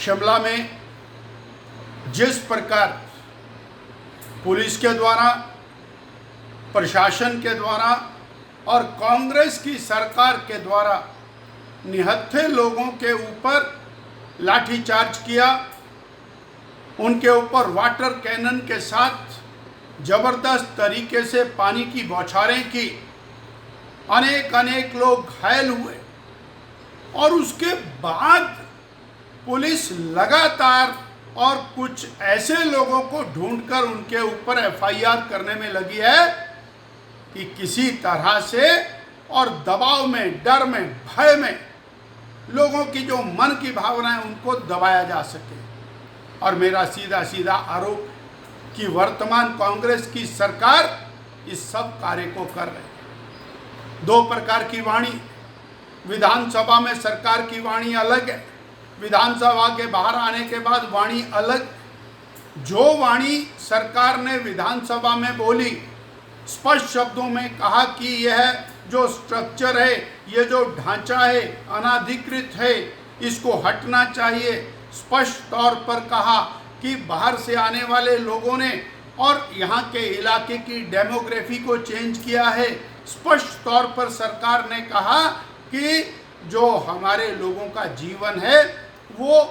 शिमला में जिस प्रकार पुलिस के द्वारा, प्रशासन के द्वारा और कांग्रेस की सरकार के द्वारा निहत्थे लोगों के ऊपर लाठीचार्ज किया, उनके ऊपर वाटर कैनन के साथ ज़बरदस्त तरीके से पानी की बौछारें की, अनेक लोग घायल हुए और उसके बाद पुलिस लगातार और कुछ ऐसे लोगों को ढूंढकर उनके ऊपर एफआईआर करने में लगी है कि किसी तरह से और दबाव में, डर में, भय में लोगों की जो मन की भावना है उनको दबाया जा सके। और मेरा सीधा आरोप कि वर्तमान कांग्रेस की सरकार इस सब कार्य को कर रही है। दो प्रकार की वाणी, विधानसभा में सरकार की वाणी अलग है, विधानसभा के बाहर आने के बाद वाणी अलग। जो वाणी सरकार ने विधानसभा में बोली, स्पष्ट शब्दों में कहा कि यह जो स्ट्रक्चर है, ये जो ढांचा है अनाधिकृत है, इसको हटना चाहिए। स्पष्ट तौर पर कहा कि बाहर से आने वाले लोगों ने और यहाँ के इलाके की डेमोग्राफी को चेंज किया है। स्पष्ट तौर पर सरकार ने कहा कि जो हमारे लोगों का जीवन है वो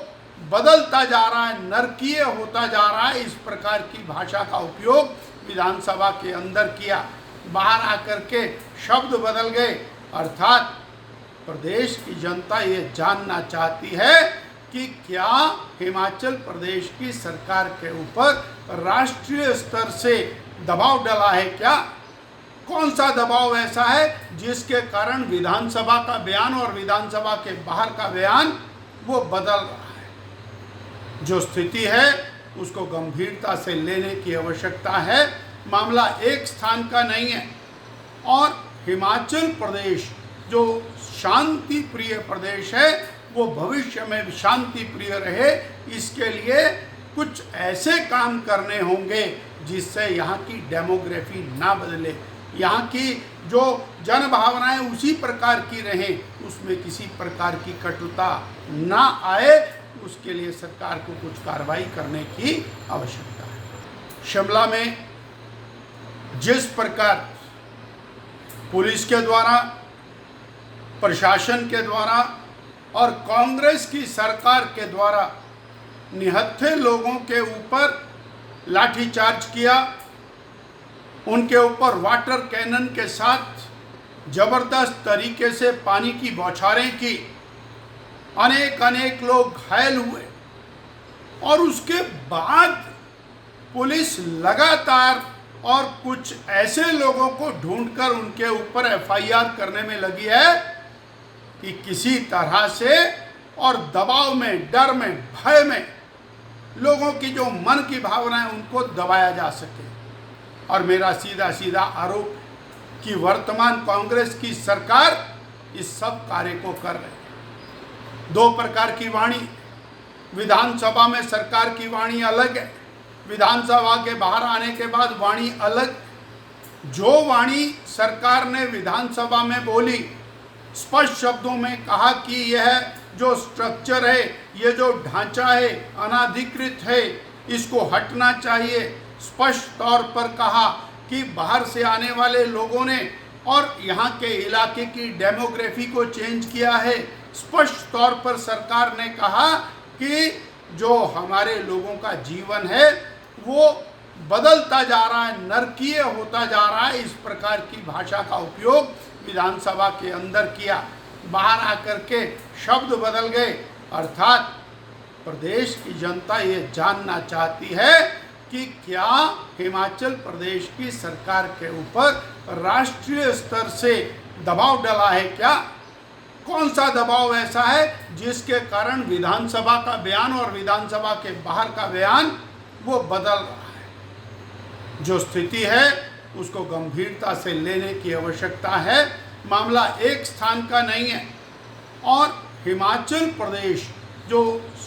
बदलता जा रहा है, नरकीय होता जा रहा है। इस प्रकार की भाषा का उपयोग विधानसभा के अंदर किया। बाहर आकर के शब्द बदल गए। अर्थात प्रदेश की जनता ये जानना चाहती है कि क्या हिमाचल प्रदेश की सरकार के ऊपर राष्ट्रीय स्तर से दबाव डाला है क्या? कौन सा दबाव ऐसा है जिसके कारण विधानसभा का बयान और विधानसभा के बाहर का बयान वो बदल रहा है? जो स्थिति है उसको गंभीरता से लेने की आवश्यकता है। मामला एक स्थान का नहीं है और हिमाचल प्रदेश जो शांति प्रिय प्रदेश है वो भविष्य में शांति प्रिय रहे, इसके लिए कुछ ऐसे काम करने होंगे जिससे यहाँ की डेमोग्राफी ना बदले, यहाँ की जो जन भावनाएं उसी प्रकार की रहें, उसमें किसी प्रकार की कटुता ना आए। उसके लिए सरकार को कुछ कार्रवाई करने की आवश्यकता है। शिमला में जिस प्रकार पुलिस के द्वारा, प्रशासन के द्वारा और कांग्रेस की सरकार के द्वारा निहत्थे लोगों के ऊपर लाठीचार्ज किया, उनके ऊपर वाटर कैनन के साथ ज़बरदस्त तरीके से पानी की बौछारें की, अनेक लोग घायल हुए और उसके बाद पुलिस लगातार और कुछ ऐसे लोगों को ढूंढकर उनके ऊपर एफआईआर करने में लगी है कि किसी तरह से और दबाव में, डर में, भय में लोगों की जो मन की भावना है उनको दबाया जा सके। और मेरा सीधा आरोप कि वर्तमान कांग्रेस की सरकार इस सब कार्य को कर रही है। दो प्रकार की वाणी, विधानसभा में सरकार की वाणी अलग है, विधानसभा के बाहर आने के बाद वाणी अलग। जो वाणी सरकार ने विधानसभा में बोली, स्पष्ट शब्दों में कहा कि यह जो स्ट्रक्चर है, ये जो ढांचा है अनाधिकृत है, इसको हटना चाहिए। स्पष्ट तौर पर कहा कि बाहर से आने वाले लोगों ने और यहाँ के इलाके की डेमोग्राफी को चेंज किया है। स्पष्ट तौर पर सरकार ने कहा कि जो हमारे लोगों का जीवन है वो बदलता जा रहा है, नरकीय होता जा रहा है। इस प्रकार की भाषा का उपयोग विधानसभा के अंदर किया। बाहर आकर के शब्द बदल गए। अर्थात प्रदेश की जनता ये जानना चाहती है कि क्या हिमाचल प्रदेश की सरकार के ऊपर राष्ट्रीय स्तर से दबाव डाला है क्या? कौन सा दबाव ऐसा है जिसके कारण विधानसभा का बयान और विधानसभा के बाहर का बयान वो बदल रहा है? जो स्थिति है उसको गंभीरता से लेने की आवश्यकता है। मामला एक स्थान का नहीं है और हिमाचल प्रदेश जो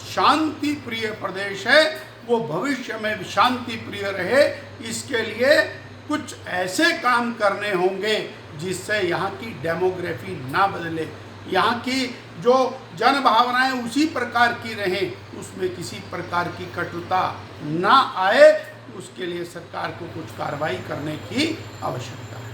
शांति प्रिय प्रदेश है वो भविष्य में शांति प्रिय रहे, इसके लिए कुछ ऐसे काम करने होंगे जिससे यहाँ की डेमोग्राफी ना बदले, यहाँ की जो जन भावनाएं उसी प्रकार की रहें, उसमें किसी प्रकार की कटुता ना आए, उसके लिए सरकार को कुछ कार्रवाई करने की आवश्यकता है।